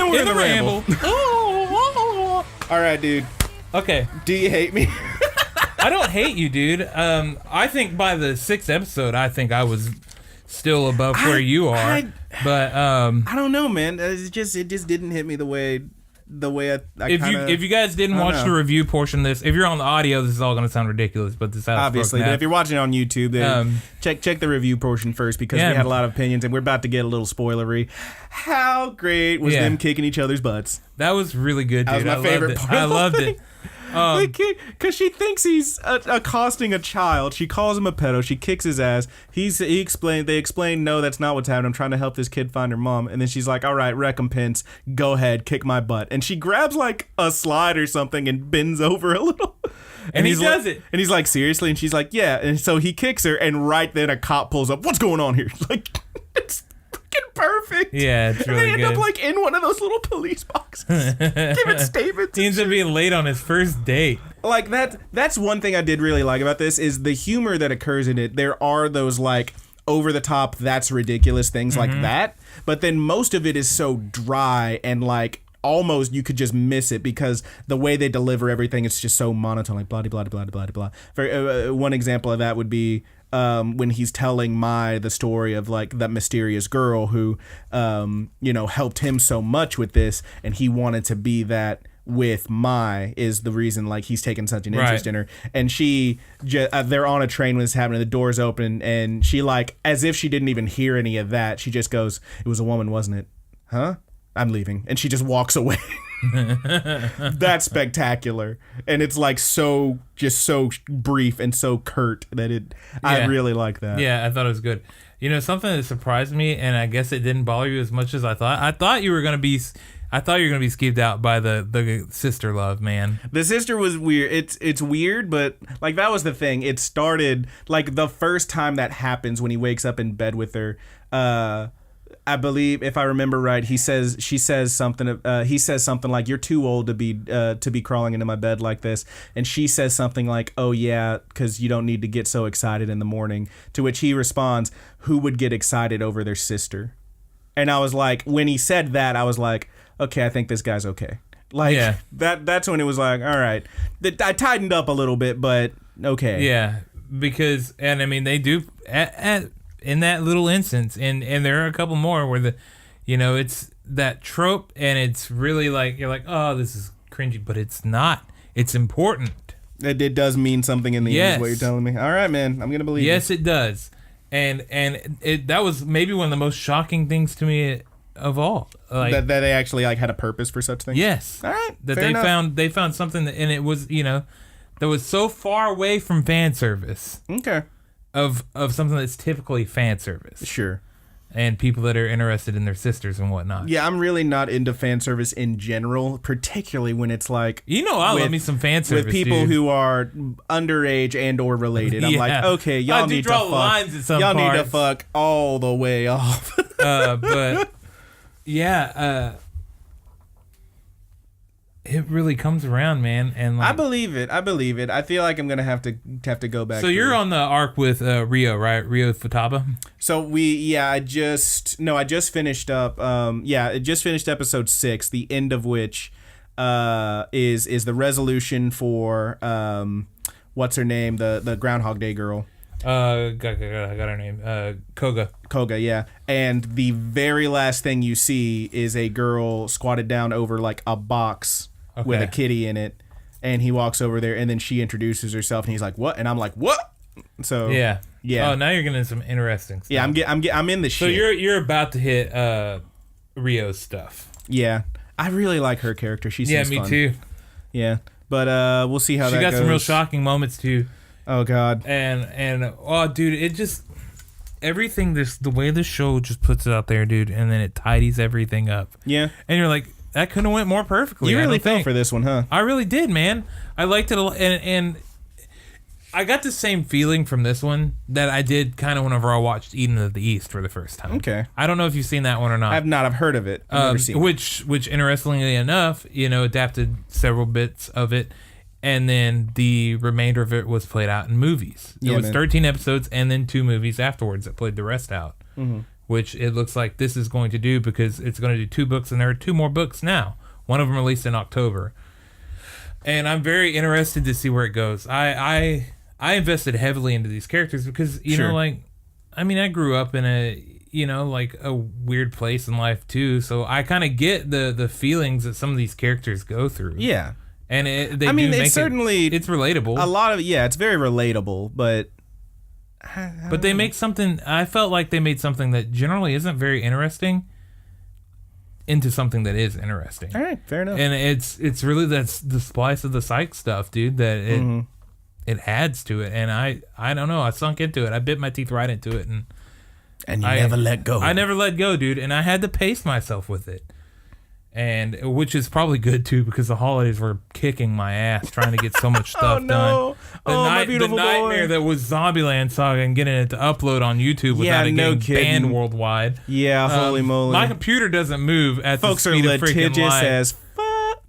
we're in the ramble. All right, dude. Okay. Do you hate me? I don't hate you, dude. I think by the 6th episode, I think I was still above where you are. But I don't know, man. It just didn't hit me the way I if you guys didn't watch the review portion of this, if you're on the audio, this is all going to sound ridiculous, but this is obviously. But if you're watching it on YouTube, then check the review portion first because we had a lot of opinions and we're about to get a little spoilery. How great was them kicking each other's butts? That was really good, dude. That was my favorite part. I loved it. Because she thinks he's accosting a child. She calls him a pedo. She kicks his ass. They explain, no, that's not what's happening. I'm trying to help this kid find her mom. And then she's like, all right, recompense. Go ahead, kick my butt. And she grabs like a slide or something and bends over a little. And he does it. And he's like, seriously? And she's like, yeah. And so he kicks her, and right then a cop pulls up. What's going on here? Like, it's fucking perfect. Yeah, it's really good. And they end up like in one of those little police boxes. Giving statements. He ends up being late on his first date. Like that's one thing I did really like about this is the humor that occurs in it. There are those like over the top, that's ridiculous things like that. But then most of it is so dry and like almost you could just miss it because the way they deliver everything, it's just so monotone, like blah, blah, blah, blah, blah, blah. One example of that would be when he's telling Mai the story of like that mysterious girl who, helped him so much with this, and he wanted to be that with Mai is the reason like he's taken such an interest in her. And she they're on a train when this happening, the door's open, and she like as if she didn't even hear any of that, she just goes, "It was a woman, wasn't it? Huh? I'm leaving." And she just walks away. That's spectacular, and it's like so brief and so curt that I really like that. Yeah, I thought it was good. You know, something that surprised me, and I guess it didn't bother you as much as I thought. I thought you were gonna be skeeved out by the sister love, man. The sister was weird. It's weird, but like that was the thing. It started like the first time that happens when he wakes up in bed with her. I believe, if I remember right, he says something like, "You're too old to be crawling into my bed like this," and she says something like, "Oh yeah, because you don't need to get so excited in the morning." To which he responds, "Who would get excited over their sister?" And I was like, when he said that, I was like, okay, I think this guy's okay. Like that's when it was like, all right, I tightened up a little bit, but okay. Yeah, because and I mean they do in that little instance, and there are a couple more where it's that trope, and it's really like you're like, oh, this is cringy, but it's not. It's important. It does mean something in the end, is what you're telling me. All right, man, I'm gonna believe. Yes, it does, and that was maybe one of the most shocking things to me of all. Like, that they actually like had a purpose for such things. Yes. All right. That they found something that, and it was that was so far away from fan service. Okay. Of something that's typically fan service. Sure. And people that are interested in their sisters and whatnot. Yeah, I'm really not into fan service in general, particularly when it's like I love me some fan service with people dude. who are underage and or related. I'm like, okay, y'all need to fuck. Lines at some y'all parts. need to fuck all the way off. But yeah, it really comes around, man. And like, I believe it. I feel like I'm gonna have to go back. So you're on the arc with Rio, right? Rio Futaba. So I just finished up. I just finished episode 6, the end of which is the resolution for what's her name, the Groundhog Day girl. I got her name. Koga, yeah. And the very last thing you see is a girl squatted down over like a box with a kitty in it, and he walks over there, and then she introduces herself, and he's like, "What?" And I'm like, "What?" So yeah. Oh, now you're getting some interesting stuff. Yeah, I'm in the shit. So you're about to hit Rio's stuff. Yeah, I really like her character. She seems fun. Me too. Yeah, but we'll see how that goes. She got some real shocking moments too. Oh God. And oh dude, it just everything the way the show just puts it out there, dude, and then it tidies everything up. Yeah. And you're like, that couldn't have went more perfectly. You really fell for this one, huh? I really did, man. I liked it a lot, and I got the same feeling from this one that I did kind of whenever I watched Eden of the East for the first time. Okay. I don't know if you've seen that one or not. I have not. I've heard of it. I've never seen it. Which interestingly enough, adapted several bits of it, and then the remainder of it was played out in movies. It was 13 episodes and then 2 movies afterwards that played the rest out. Mm-hmm. which it looks like this is going to do because it's going to do 2 books, and there are 2 more books now. One of them released in October. And I'm very interested to see where it goes. I invested heavily into these characters because, you know, like, I mean, I grew up in a, you know, like a weird place in life too. So I kind of get the feelings that some of these characters go through. Yeah. And it's relatable. A lot of it's very relatable, but they make something. I felt like they made something that generally isn't very interesting into something that is interesting. All right, fair enough. And it's really that's the splice of the psych stuff, dude. That it adds to it, and I don't know. I sunk into it. I bit my teeth right into it, and you never let go. I never let go, dude. And I had to pace myself with it. And which is probably good too, because the holidays were kicking my ass trying to get so much stuff done. My beautiful the nightmare that was Zombieland Saga and getting it to upload on YouTube without it getting banned worldwide. Yeah, holy moly! My computer doesn't move at the speed of freaking light. As fuck.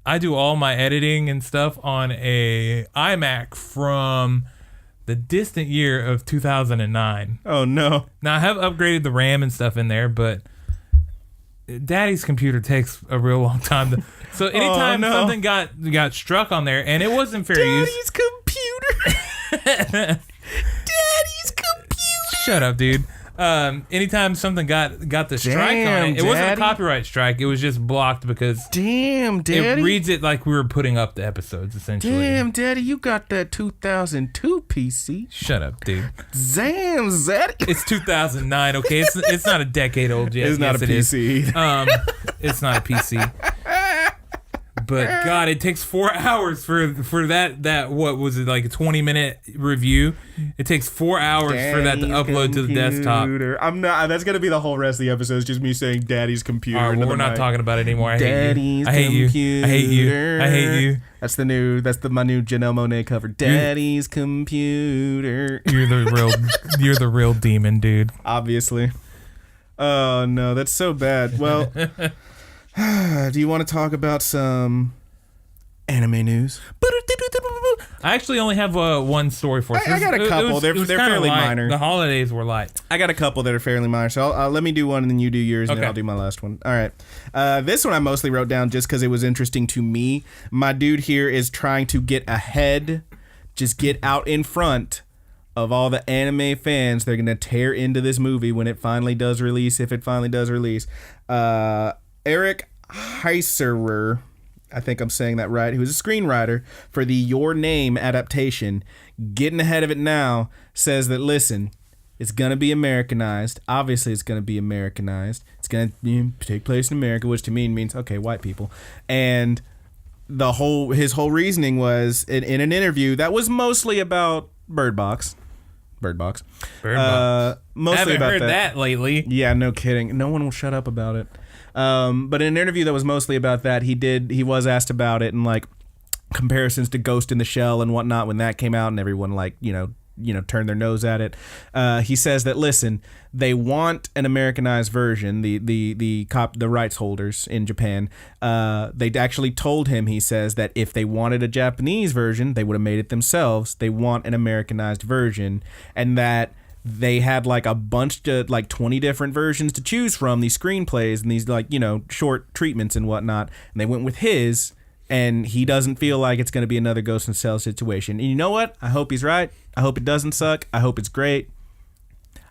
I do all my editing and stuff on a iMac from the distant year of 2009. Oh no! Now I have upgraded the RAM and stuff in there, but Daddy's computer takes a real long time. So anytime something got struck on there, and it wasn't fair use. Daddy's computer. Daddy's computer. Shut up, dude. Anytime something got the strike on it, it wasn't a copyright strike. It was just blocked because Daddy. It reads it like we were putting up the episodes, essentially. Damn, Daddy, you got that 2002 PC. Shut up, dude. Damn, Zaddy. It's 2009, okay? It's not a decade old yet. It's not a PC. It's not a PC. But God, it takes 4 hours for that what was it, like a 20-minute review? It takes 4 hours for that to upload to the desktop. I'm not. That's gonna be the whole rest of the episode. Is just me saying Daddy's computer. All right, well, we're not talking about it anymore. I hate you. I hate you. I hate you. That's my new Janelle Monáe cover. Daddy's computer. You're the real demon, dude. Obviously. Oh no, that's so bad. Well. Do you want to talk about some anime news? I actually only have one story for us. I got a couple. They're fairly minor. The holidays were light. I got a couple that are fairly minor. So let me do one and then you do yours and then I'll do my last one. All right. This one I mostly wrote down just because it was interesting to me. My dude here is trying to get ahead, just get out in front of all the anime fans. They're going to tear into this movie when it finally does release, if it finally does release. Eric Heiserer, I think I'm saying that right, who's a screenwriter for the Your Name adaptation, getting ahead of it now, says that, listen, it's going to be Americanized. Obviously, it's going to be Americanized. It's going to take place in America, which to me means, okay, white people. And his whole reasoning was, in an interview that was mostly about Bird Box. Mostly I haven't about heard that lately. Yeah, no kidding. No one will shut up about it. But in an interview that was mostly about that, he was asked about it and like comparisons to Ghost in the Shell and whatnot when that came out, and everyone turned their nose at it. He says that, listen, they want an Americanized version. The rights holders in Japan, they actually told him, he says, that if they wanted a Japanese version, they would have made it themselves. They want an Americanized version, and that they had like a bunch of like 20 different versions to choose from, these screenplays and these short treatments and whatnot. And they went with his, and he doesn't feel like it's going to be another Ghost in the Shell situation. And you know what? I hope he's right. I hope it doesn't suck. I hope it's great.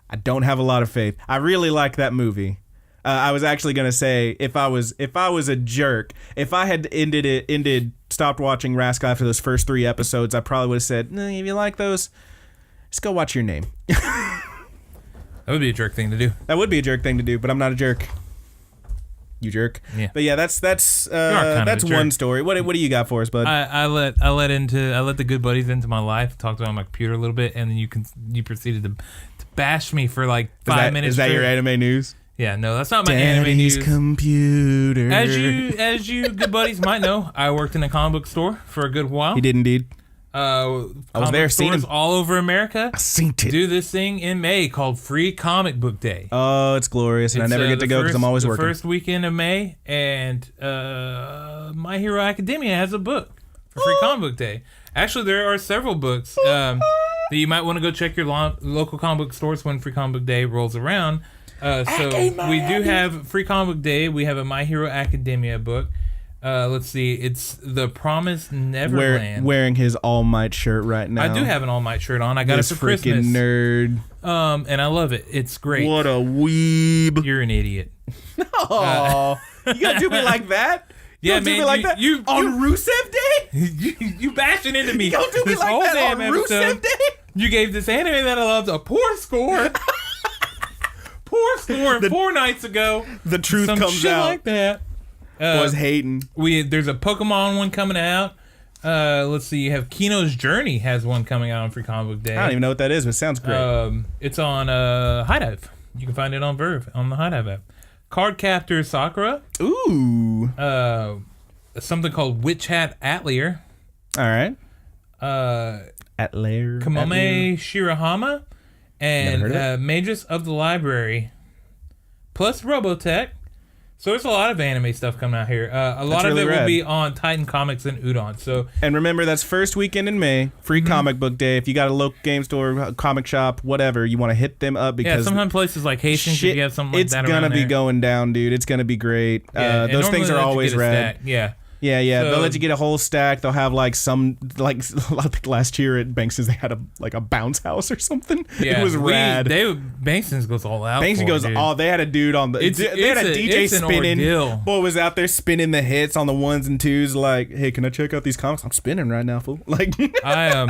I don't have a lot of faith. I really like that movie. I was actually going to say, if I was a jerk, if I had stopped watching Rascal after those first 3 episodes, I probably would have said, if you like those, just go watch Your Name. That would be a jerk thing to do. That would be a jerk thing to do, but I'm not a jerk. You jerk. Yeah. But yeah, that's one story. What do you got for us, bud? I let the good buddies into my life, talked about my computer a little bit, and then you proceeded to bash me for like 5 minutes. Is that your anime news? Yeah, no, that's not my anime news. Computer. As you good buddies might know, I worked in a comic book store for a good while. He did indeed. I was there, seen him all over America. I seen it. Do this thing in May called Free Comic Book Day. Oh, it's glorious, and I never get to go because I'm always working. The first weekend of May, and My Hero Academia has a book for Free Comic Book Day. Actually, there are several books. that you might want to go check your local comic book stores when Free Comic Book Day rolls around. So we do have Free Comic Book Day. We have a My Hero Academia book. Let's see. It's The Promised Neverland. Wearing his All Might shirt right now. I do have an All Might shirt on. I got this it for Christmas. Nerd. And I love it. It's great. What a weeb. You're an idiot. Oh, you gotta do me like that? Yeah, do man. me like that on Rusev Day? You bashing into me. Don't do me this like whole that damn on episode. Rusev Day? You gave this anime that I loved a poor score. Poor score 4 nights ago. The truth Some comes shit out. like that. Was hating. There's a Pokemon one coming out. Let's see. You have Kino's Journey has one coming out on Free Comic Book Day. I don't even know what that is, but it sounds great. It's on High Dive. You can find it on Verve on the High Dive app. Card Captor Sakura. Ooh. Something called Witch Hat Atelier. All right. Kamome Shirahama and Magus of the Library, plus Robotech. So there's a lot of anime stuff coming out here. A lot of it will be on Titan Comics and Udon. So and remember, that's first weekend in May, Free Comic Book Day. If you got a local game store, comic shop, whatever, you want to hit them up because sometimes places like Hastings, if you have something like that it's gonna be there. going down, dude. It's gonna be great. Those things are always rad. Yeah. Yeah. So, they'll let you get a whole stack. They'll have I think last year at Bankston's they had a bounce house or something. Yeah, it was rad. Bankston's goes all out. Bankston goes all. They had a dude on the. They had a DJ spinning. Boy was out there spinning the hits on the ones and twos. Like, hey, can I check out these comics? I'm spinning right now, fool. Like, I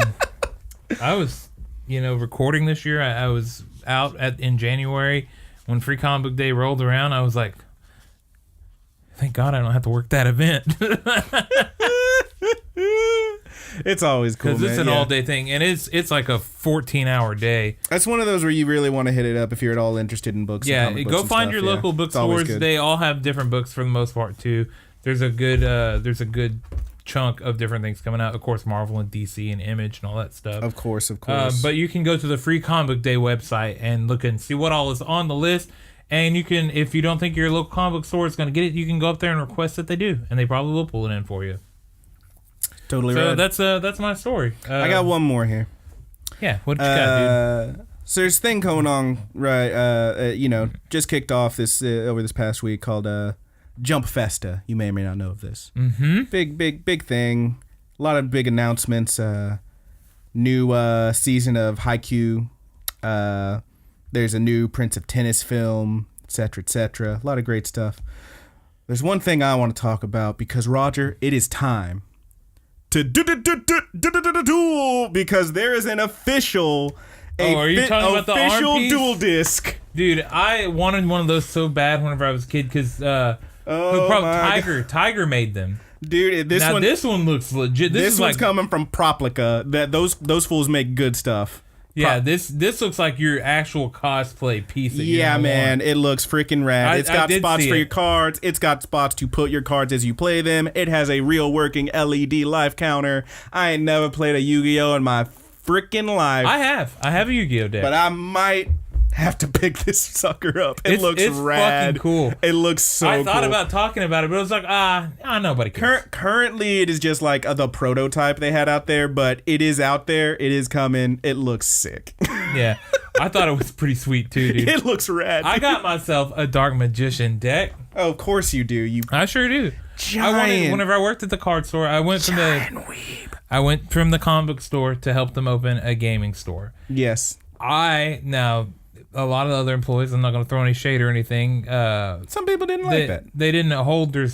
was, recording this year. I was out in January when Free Comic Book Day rolled around. I was like, thank God I don't have to work that event. It's always cool, because it's an all-day thing, and it's like a 14-hour day. That's one of those where you really want to hit it up if you're at all interested in books. Yeah, and go find your local bookstores. They all have different books for the most part too. There's a good chunk of different things coming out. Of course, Marvel and DC and Image and all that stuff. Of course. But you can go to the Free Comic Book Day website and look and see what all is on the list. And you can, if you don't think your local comic book store is going to get it, you can go up there and request that they do, and they probably will pull it in for you. Totally right. So that's my story. I got one more here. Yeah, what you got, dude? So there's a thing going on, right? Just kicked off this over this past week called Jump Festa. You may or may not know of this. Mm-hmm. Big thing. A lot of big announcements. New season of Haikyuu. There's a new Prince of Tennis film, etc., etc. A lot of great stuff. There's one thing I want to talk about because, Roger, it is time to duel because there is an official are you talking about the arm piece? Duel disc. Dude, I wanted one of those so bad whenever I was a kid because Tiger made them. Dude, this one looks legit. This one's coming from Proplica. That those fools make good stuff. Yeah, this looks like your actual cosplay piece. Yeah, man, it looks freaking rad. It's got spots for your cards. It's got spots to put your cards as you play them. It has a real working LED life counter. I ain't never played a Yu-Gi-Oh in my freaking life. I have a Yu-Gi-Oh deck, but I might have to pick this sucker up. It looks rad. Fucking cool. It looks so cool. I thought about talking about it, but it was like, nobody cares. Currently, it is just like the prototype they had out there, but it is out there. It is coming. It looks sick. Yeah. I thought it was pretty sweet, too, dude. It looks rad. I got myself a Dark Magician deck. Oh, of course you do. I sure do. Whenever I worked at the card store, I went from the comic book store to help them open a gaming store. Yes. A lot of other employees, I'm not going to throw any shade or anything. Some people didn't like that. They didn't hold their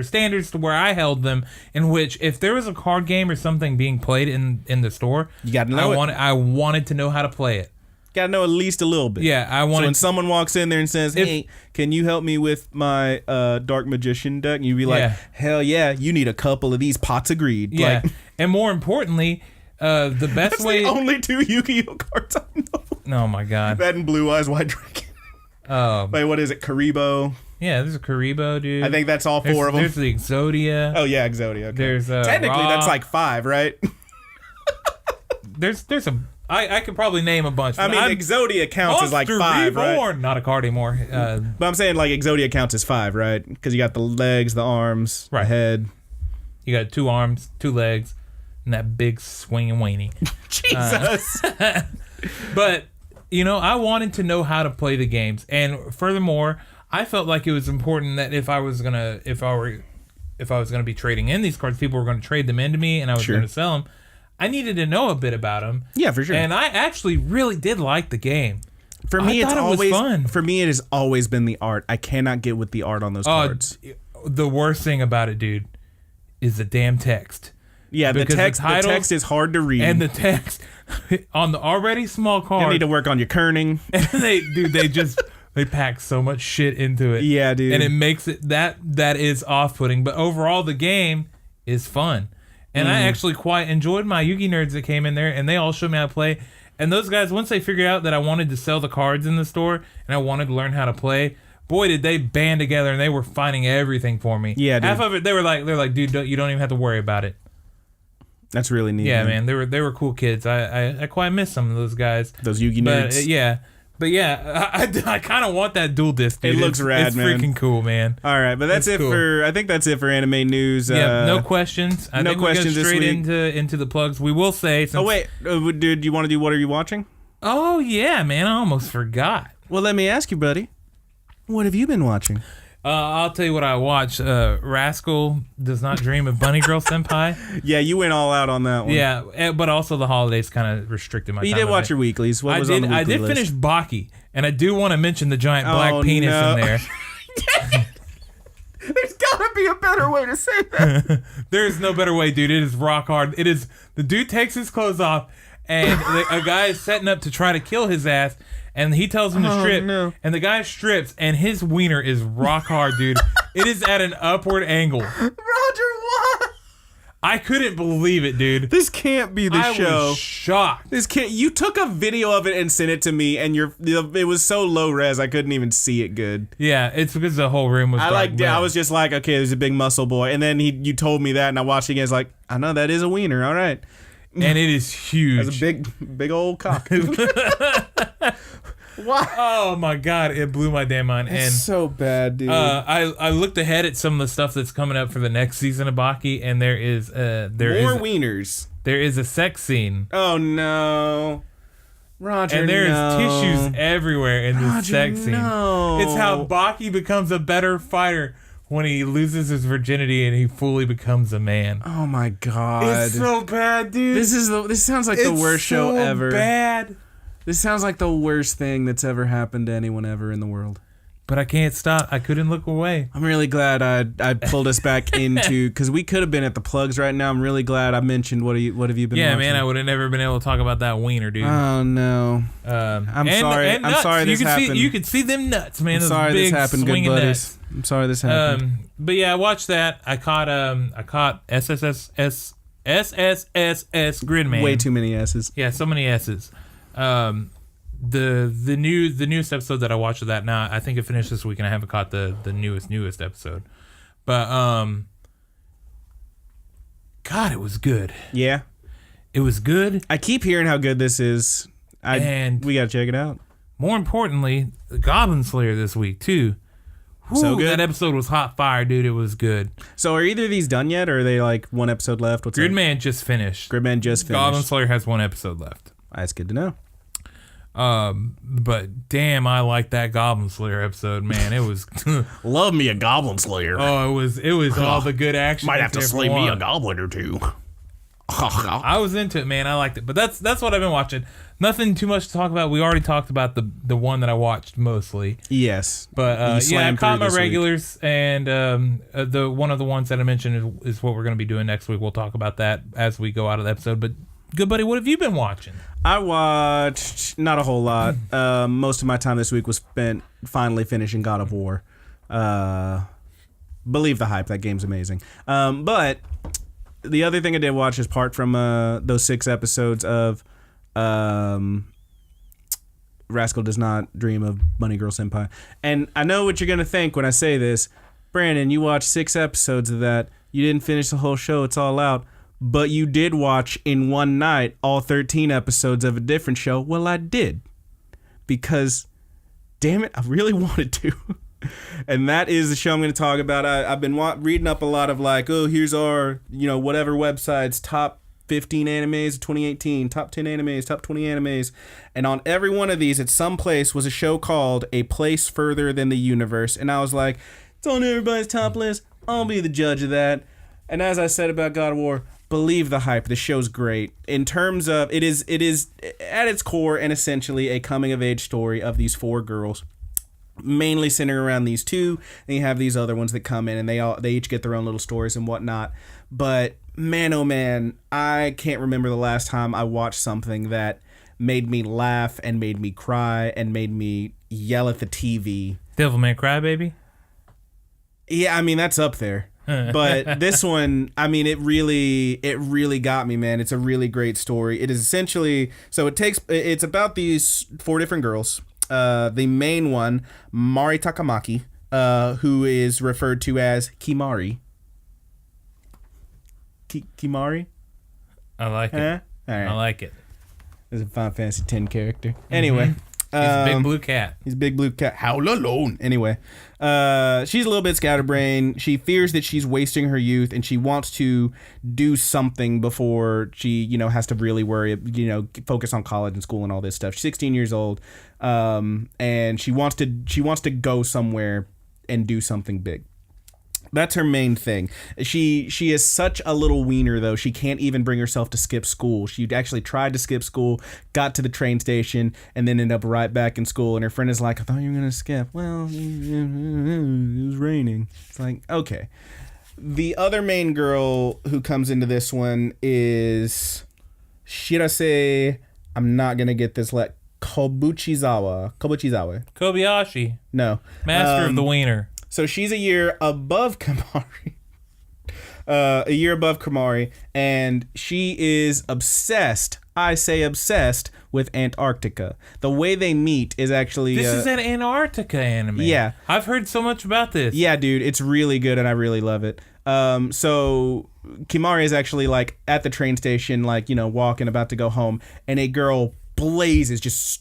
standards to where I held them, in which if there was a card game or something being played in the store, you got to know I wanted to know how to play it. Got to know at least a little bit. Yeah, I wanted. So when someone walks in there and says, "Hey, can you help me with my Dark Magician deck?" And you'd be like, "Hell yeah, you need a couple of these pots of greed." Yeah, and more importantly, the best way. The only 2 Yu-Gi-Oh cards I know. Oh my god. That and Blue Eyes White Dragon. Wait, what is it? Karibo. Yeah, there's a Karibo, dude. I think that's all 4 of them. There's the Exodia. Oh yeah, Exodia. Okay. There's technically that's like 5, right? there's a. I could probably name a bunch. I mean, Exodia counts as like 5, right? Not a card anymore. But I'm saying like Exodia counts as 5, right? Because you got the legs, the arms, the head. You got 2 arms, 2 legs, and that big swinging weenie. Jesus. But I wanted to know how to play the games, and furthermore, I felt like it was important that if I was gonna be trading in these cards, people were going to trade them into me, and I was going to sell them. I needed to know a bit about them. Yeah, for sure. And I actually really did like the game. For me, it was fun. For me, it has always been the art. I cannot get with the art on those cards. The worst thing about it, dude, is the damn text. Yeah, the text is hard to read. And the text on the already small card. You need to work on your kerning. They pack so much shit into it. Yeah, dude. And it makes it that is off-putting. But overall, the game is fun. And I actually quite enjoyed my Yu-Gi nerds that came in there, and they all showed me how to play. And those guys, once they figured out that I wanted to sell the cards in the store and I wanted to learn how to play, boy, did they band together, and they were finding everything for me. Yeah, dude. Half of it, they're like, dude, you don't even have to worry about it. That's really neat. Yeah, man, they were cool kids. I quite miss some of those guys. Those Yu-Gi nerds. But yeah, I kind of want that dual disc, dude. It looks rad, it's man. It's freaking cool, man. All right, but that's it cool. I think that's it for anime news. Yeah, no questions. I think questions we go straight this week. into the plugs. We will say. Oh wait, dude, you want to do what are you watching? Oh yeah, man, I almost forgot. Well, let me ask you, buddy. What have you been watching? I'll tell you what I watched. Rascal Does Not Dream of Bunny Girl Senpai. Yeah, you went all out on that one. Yeah, but also the holidays kind of restricted my time. You did watch your weeklies. What was on the weekly I did list? finish Baki, and I do want to mention the giant black penis in there. There's gotta be a better way to say that. There is no better way, dude. It is rock hard. It is. The dude takes his clothes off, and a guy is setting up to try to kill his ass, and he tells him to strip, and the guy strips, and his wiener is rock hard, dude. It is at an upward angle. Roger, what? I couldn't believe it, dude. This can't be the show. I was shocked. This can't. You took a video of it and sent it to me, and it was so low res I couldn't even see it good. Yeah, it's because the whole room was dark. I was just like, okay, there's a big muscle boy, and then you told me that, and I watched it again. It's like, I know that is a wiener. All right. And it is huge. That's a big old cock. What? Oh my god, it blew my damn mind. It's and so bad, dude. I looked ahead at some of the stuff that's coming up for the next season of Baki, and there is more wieners. There is a sex scene. Oh no, Roger. And there is tissues everywhere in this sex scene. No. It's how Baki becomes a better fighter when he loses his virginity and he fully becomes a man. Oh my god, it's so bad, dude. This sounds like the worst show ever. Bad. This sounds like the worst thing that's ever happened to anyone ever in the world. But I can't stop. I couldn't look away. I'm really glad I pulled us back into, because we could have been at the plugs right now. I'm really glad I mentioned what have you been watching? Yeah, man, I would have never been able to talk about that wiener, dude. Oh no. I'm sorry. I'm sorry this happened. You could see them nuts, man. I'm sorry this happened, good buddies. Nuts. I'm sorry this happened. But yeah, I watched that. I caught SSS Gridman. Way too many S's. Yeah, so many S's. The newest episode that I watched of that now, I think it finished this week, and I haven't caught the newest episode. But God, it was good. Yeah, it was good. I keep hearing how good this is. And we gotta check it out. More importantly, the Goblin Slayer this week too. Whew, so good. That episode was hot fire, dude. It was good. So are either of these done yet, or are they like one episode left? Gridman just finished. Goblin Slayer has one episode left. That's good to know. But damn, I like that Goblin Slayer episode, man. It was love me a Goblin Slayer. Oh, it was all the good action. Might have to slay me a goblin or two. I was into it, man. I liked it. But that's what I've been watching. Nothing too much to talk about. We already talked about the one that I watched mostly. Yes. But I caught my regulars, and the one of the ones that I mentioned is what we're going to be doing next week. We'll talk about that as we go out of the episode. But good buddy, what have you been watching? I watched not a whole lot. Most of my time this week was spent finally finishing God of War. Believe the hype. That game's amazing. But the other thing I did watch is part from those 6 episodes of Rascal Does Not Dream of Bunny Girl Senpai. And I know what you're going to think when I say this. Brandon, you watched 6 episodes of that. You didn't finish the whole show. It's all out. But you did watch in one night all 13 episodes of a different show. Well, I did. Because, damn it, I really wanted to. And that is the show I'm going to talk about. I've been reading up a lot of like, oh, here's our, whatever website's top 15 animes of 2018, top 10 animes, top 20 animes. And on every one of these, at some place, was a show called A Place Further Than the Universe. And I was like, it's on everybody's top list. I'll be the judge of that. And as I said about God of War, believe the hype. The show's great. In terms of, it is at its core and essentially a coming-of-age story of these 4 girls. Mainly centering around these 2. And you have these other ones that come in and they each get their own little stories and whatnot. But man, oh man, I can't remember the last time I watched something that made me laugh and made me cry and made me yell at the TV. Devilman Crybaby? Yeah, I mean, that's up there. But this one, I mean, it really got me, man. It's a really great story. It is essentially, so it's about these 4 different girls. The main one, Mari Takamaki, who is referred to as Kimari. Kimari? I like it. All right. I like it. There's a Final Fantasy X character. Anyway. He's a big blue cat. He's a big blue cat. Howl alone. Anyway. She's a little bit scatterbrained. She fears that she's wasting her youth, and she wants to do something before she, has to really worry, focus on college and school and all this stuff. She's 16 years old, and she wants to go somewhere and do something big. That's her main thing. She is such a little wiener, though. She can't even bring herself to skip school. She actually tried to skip school, got to the train station, and then ended up right back in school. And her friend is like, I thought you were going to skip. Well, it was raining. It's like, okay. The other main girl who comes into this one is Shirase, I'm not going to get this, Kobayashi. No. Master of the wiener. So she's a year above Kamari. And she is obsessed. I say obsessed with Antarctica. The way they meet is actually... This is an Antarctica anime. Yeah. I've heard so much about this. Yeah, dude. It's really good, and I really love it. So Kimari is actually, at the train station, walking, about to go home, and a girl blazes, just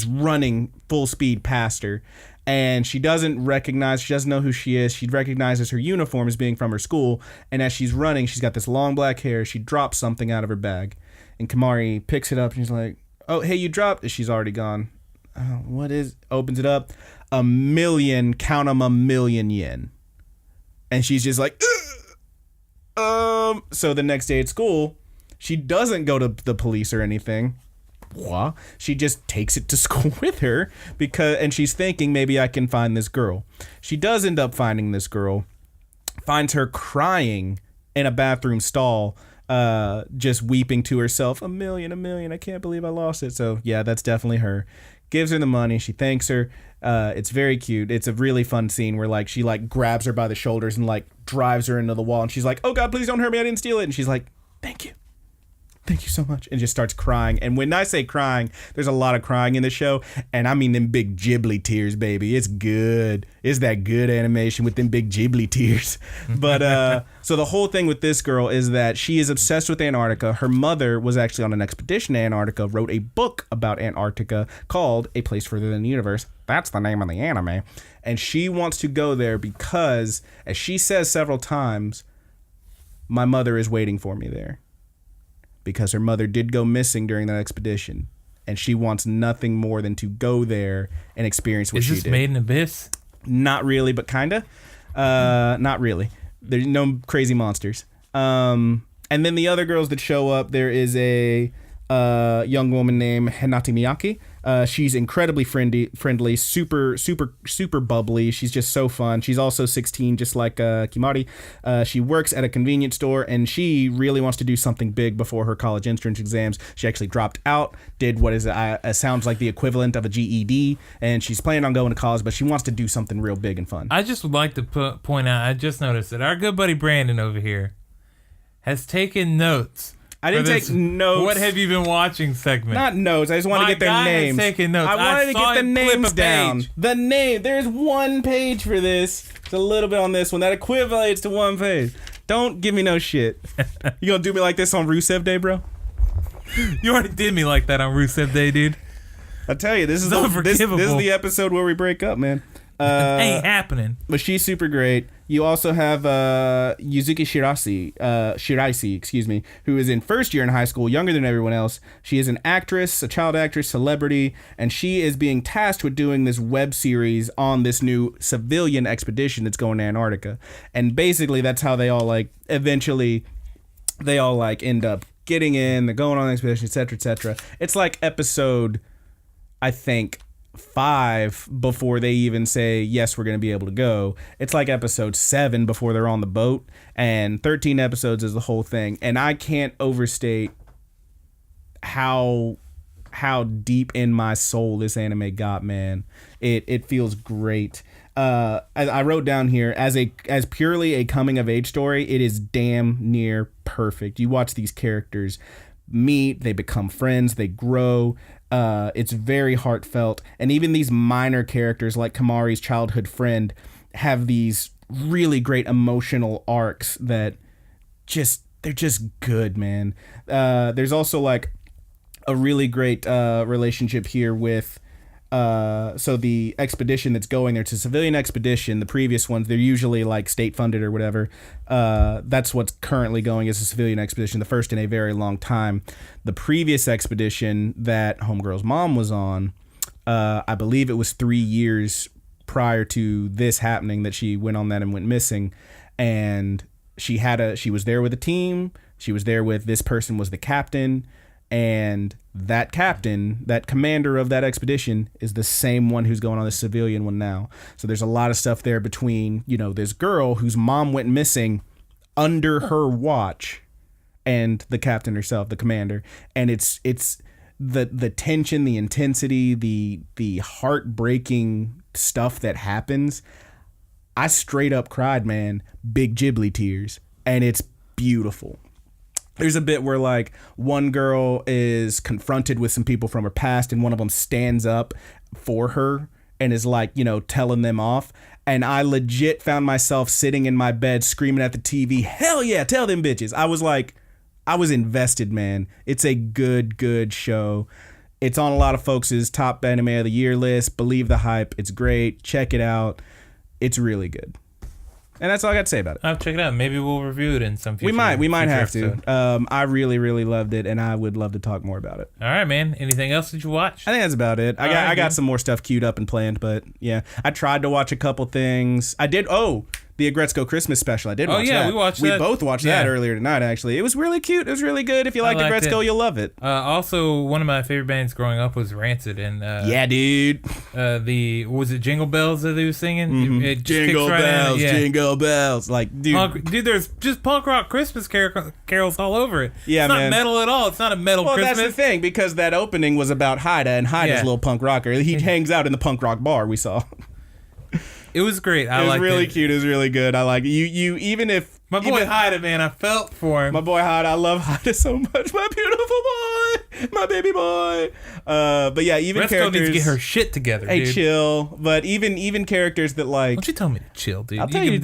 running full speed past her. And she doesn't know who she is. She recognizes her uniform as being from her school. And as she's running, she's got this long black hair. She drops something out of her bag. And Kamari picks it up and she's like, oh, hey, you dropped it. She's already gone. Oh, what is? Opens it up. Count 'em, million yen. And she's just like, So the next day at school, she doesn't go to the police or anything. She just takes it to school with her and she's thinking maybe I can find this girl. She does end up finding this girl, finds her crying in a bathroom stall, just weeping to herself, a million, I can't believe I lost it. So yeah, that's definitely her. Gives her the money. She thanks her. It's very cute. It's a really fun scene where she grabs her by the shoulders and drives her into the wall. And she's like, oh God, please don't hurt me. I didn't steal it. And she's like, thank you. Thank you so much. And just starts crying. And when I say crying, there's a lot of crying in the show. And I mean them big Ghibli tears, baby. It's good. It's that good animation with them big Ghibli tears. But so the whole thing with this girl is that she is obsessed with Antarctica. Her mother was actually on an expedition to Antarctica, wrote a book about Antarctica called A Place Further Than the Universe. That's the name of the anime. And she wants to go there because, as she says several times, my mother is waiting for me there. Because her mother did go missing during that expedition, and she wants nothing more than to go there and experience what she did. Is this Made in Abyss? Not really, but kinda. Not really. There's no crazy monsters. And then the other girls that show up, there is a young woman named Hinata Miyake. She's incredibly friendly, super bubbly. She's just so fun. She's also 16, just like Kimari. She works at a convenience store, and she really wants to do something big before her college entrance exams. She actually dropped out, did what is sounds like the equivalent of a GED, and she's planning on going to college, but she wants to do something real big and fun. I just would like to point out, I just noticed that our good buddy Brandon over here has taken notes. I didn't take notes. What have you been watching segment? Not notes. I just wanted to get their names. Has taken notes. I wanted to get the names down. The name. There's one page for this. It's a little bit on this one. That equivalates to one page. Don't give me no shit. You gonna do me like this on Rusev Day, bro? You already did me like that on Rusev Day, dude. I tell you, this is the episode where we break up, man. Ain't happening. But she's super great. You also have Yuzuki Shiraisi, excuse me, who is in first year in high school, younger than everyone else. She is an actress, a child actress, celebrity, and she is being tasked with doing this web series on this new civilian expedition that's going to Antarctica. And basically, that's how they all like eventually they all like end up getting in. They're going on the expedition, etc., etc. It's like episode, I think, 5 before they even say yes, we're going to be able to go. It's like episode 7 before they're on the boat, and 13 episodes is the whole thing. And I can't overstate how deep in my soul this anime got, man. It feels great. I wrote down here as purely a coming of age story, it is damn near perfect. You watch these characters meet, they become friends, they grow. It's very heartfelt, and even these minor characters like Kamari's childhood friend have these really great emotional arcs that they're just good, man. There's also like a really great relationship here with so the expedition that's going there, it's a civilian expedition. The previous ones, they're usually like state funded or whatever. That's what's currently going as a civilian expedition, the first in a very long time. The previous expedition that Homegirl's mom was on, I believe it was 3 years prior to this happening that she went on that and went missing. And she was there with a team. She was there with, this person was the captain. And that captain, that commander of that expedition, is the same one who's going on the civilian one now. So there's a lot of stuff there between, this girl whose mom went missing under her watch and the captain herself, the commander. And it's the tension, the intensity, the heartbreaking stuff that happens. I straight up cried, man. Big Ghibli tears. And it's beautiful. There's a bit where like one girl is confronted with some people from her past, and one of them stands up for her and is like, telling them off. And I legit found myself sitting in my bed screaming at the TV, hell yeah, tell them bitches. I was invested, man. It's a good show. It's on a lot of folks' top anime of the year list. Believe the hype. It's great. Check it out. It's really good. And that's all I got to say about it. I'll check it out. Maybe we'll review it in some future. We might have episode. to. I really loved it, and I would love to talk more about it. All right, man. Anything else that you watch? I think that's about it. I got some more stuff queued up and planned, but yeah, I tried to watch a couple things. I did. The Agretzko Christmas special. I did watch that. We both watched that earlier tonight, actually. It was really cute. It was really good. If you like Agretzko, you'll love it. Also, one of my favorite bands growing up was Rancid. And yeah, dude. Was it Jingle Bells that he was singing? Mm-hmm. It Jingle Bells, Jingle Bells. Like, dude. Dude, there's just punk rock Christmas carols all over it. Yeah, it's not metal at all. It's not a metal Christmas. Well, that's the thing, because that opening was about Haida, and Haida's a little punk rocker. He hangs out in the punk rock bar we saw. It was great. It was really cute. It was really good. I like it. You even if my boy Haida, man, I felt for him. My boy Haida, I love Haida so much. My beautiful boy, my baby boy. But yeah, even characters needs to get her shit together. Hey, dude. Chill. But even characters that like. Don't you tell me to chill, dude? I'll tell you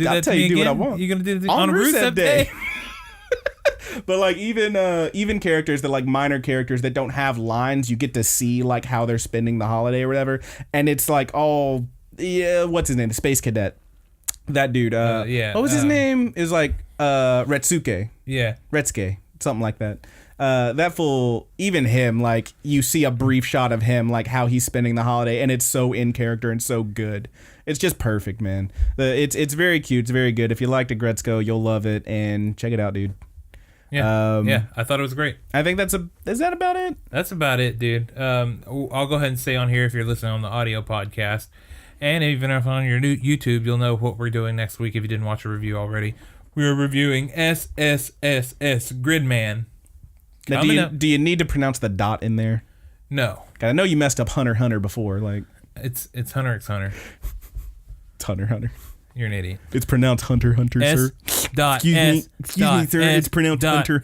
do what I want. You gonna do it on Rusev Day? But like even characters that like minor characters that don't have lines, you get to see like how they're spending the holiday or whatever, and it's like all. Yeah, what's his name? The space cadet. That dude. What was his name? Is like Retsuke. Yeah. Retsuke. Something like that. That fool, even him, like you see a brief shot of him, like how he's spending the holiday, and it's so in character and so good. It's just perfect, man. It's very cute. It's very good. If you liked Agretzko, you'll love it, and check it out, dude. Yeah, I thought it was great. I think is that about it? That's about it, dude. I'll go ahead and say on here, if you're listening on the audio podcast, and even if on your new YouTube, you'll know what we're doing next week if you didn't watch a review already. We're reviewing SSSS Gridman. Now, do you need to pronounce the dot in there? No. I know you messed up Hunter before. Like It's Hunter x Hunter. It's Hunter. You're an idiot. It's pronounced Hunter, sir. Excuse me, sir. It's pronounced Hunter.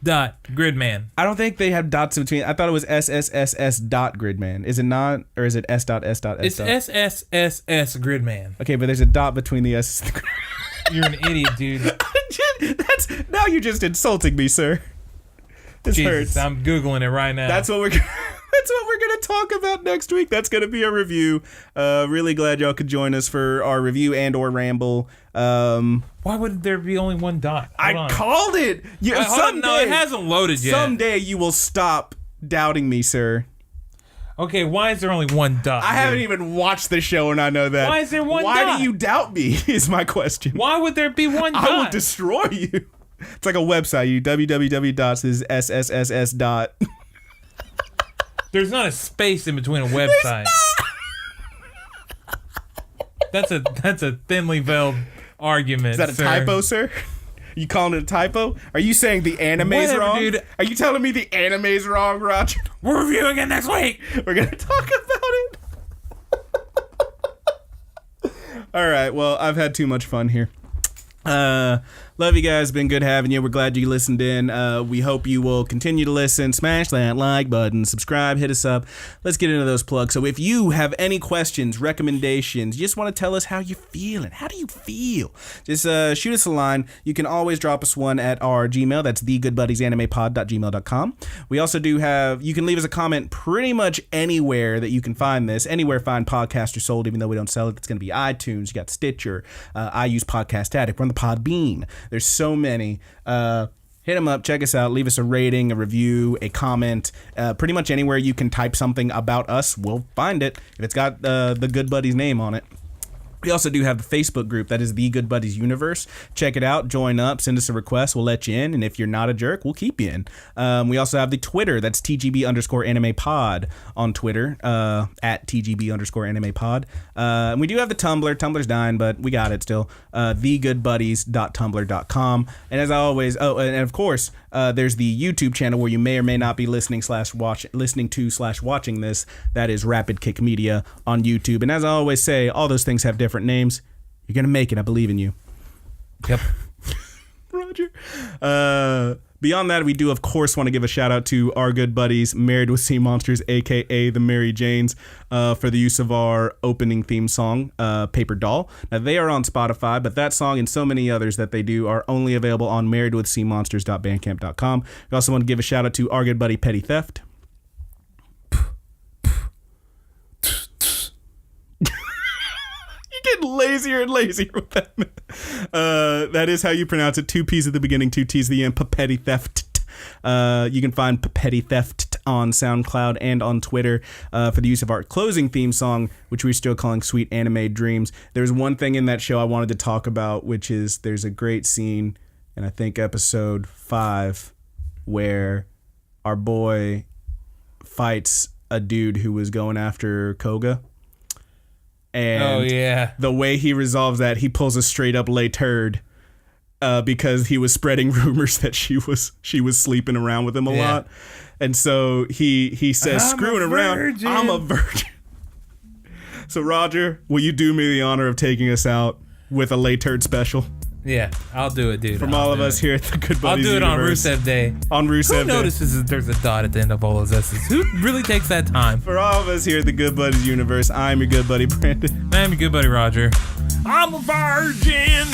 Gridman. I don't think they have dots in between. I thought it was SSSS dot Gridman. Is it not? Or is it S dot S dot S dot? It's SSSS Gridman. Okay, but there's a dot between the S and the You're an idiot, dude. Now you're just insulting me, sir. This Jesus, hurts. I'm Googling it right now. That's what we're that's what we're going to talk about next week. That's going to be a review. Really glad y'all could join us for our review and or ramble. Why would there be only one dot? I called it. No, it hasn't loaded yet. Someday you will stop doubting me, sir. Okay, why is there only one dot? I haven't even watched the show and I know that. Why is there one dot? Why do you doubt me is my question. Why would there be one dot? I will destroy you. It's like a website. You www.sss. There's not a space in between a website. That's a thinly veiled argument. Is that a typo, sir? You calling it a typo? Are you saying the anime's wrong? Dude. Are you telling me the anime's wrong, Roger? We're reviewing it next week. We're going to talk about it. All right. Well, I've had too much fun here. Love you guys. Been good having you. We're glad you listened in. We hope you will continue to listen. Smash that like button. Subscribe. Hit us up. Let's get into those plugs. So if you have any questions, recommendations, you just want to tell us how you're feeling. How do you feel? Just shoot us a line. You can always drop us one at our Gmail. That's thegoodbuddiesanimepod.gmail.com. We also do have, you can leave us a comment pretty much anywhere that you can find this. Anywhere fine podcasts are sold, even though we don't sell it. It's going to be iTunes. You got Stitcher. I use Podcast Addict. We're on the Podbean. There's so many. Hit them up, check us out, leave us a rating, a review, a comment. Pretty much anywhere you can type something about us, we'll find it if it's got the Good Buddies name on it. We also do have the Facebook group that is The Good Buddies Universe. Check it out, join up, send us a request, we'll let you in, and if you're not a jerk, we'll keep you in. We also have the Twitter, that's TGB_anime pod on Twitter, at TGB_anime pod. And we do have the Tumblr. Tumblr's dying, but we got it still. thegoodbuddies.tumblr.com. And as always, and of course, there's the YouTube channel where you may or may not be listening to watching this. That is Rapid Kick Media on YouTube. And as I always say, all those things have different names. You're going to make it. I believe in you. Yep. Roger. Beyond that, we do, of course, want to give a shout out to our good buddies, Married with Seamonsters, a.k.a. the Mary Janes, for the use of our opening theme song, Paperdoll. Now, they are on Spotify, but that song and so many others that they do are only available on marriedwithseamonsters.bandcamp.com. We also want to give a shout out to our good buddy, Petty Theft. Getting lazier and lazier with that. That is how you pronounce it. 2 P's at the beginning, 2 T's at the end. Petty Theft. You can find Petty Theft on SoundCloud and on Twitter for the use of our closing theme song, which we're still calling Sweet Anime Dreams. There's one thing in that show I wanted to talk about, which is there's a great scene in, I think, episode 5, where our boy fights a dude who was going after Koga. And the way he resolves that, he pulls a straight up lay turd because he was spreading rumors that she was sleeping around with him a lot. And so he says, screwing around, I'm a virgin. So Roger, will you do me the honor of taking us out with a lay turd special? Yeah, I'll do it, dude. From all of us here at the Good Buddies I'll do it Universe. on Rusev Day. On Rusev Day. Who notices that there's a dot at the end of all those S's? Who really takes that time? For all of us here at the Good Buddies Universe, I'm your good buddy Brandon. I'm your good buddy Roger. I'm a virgin.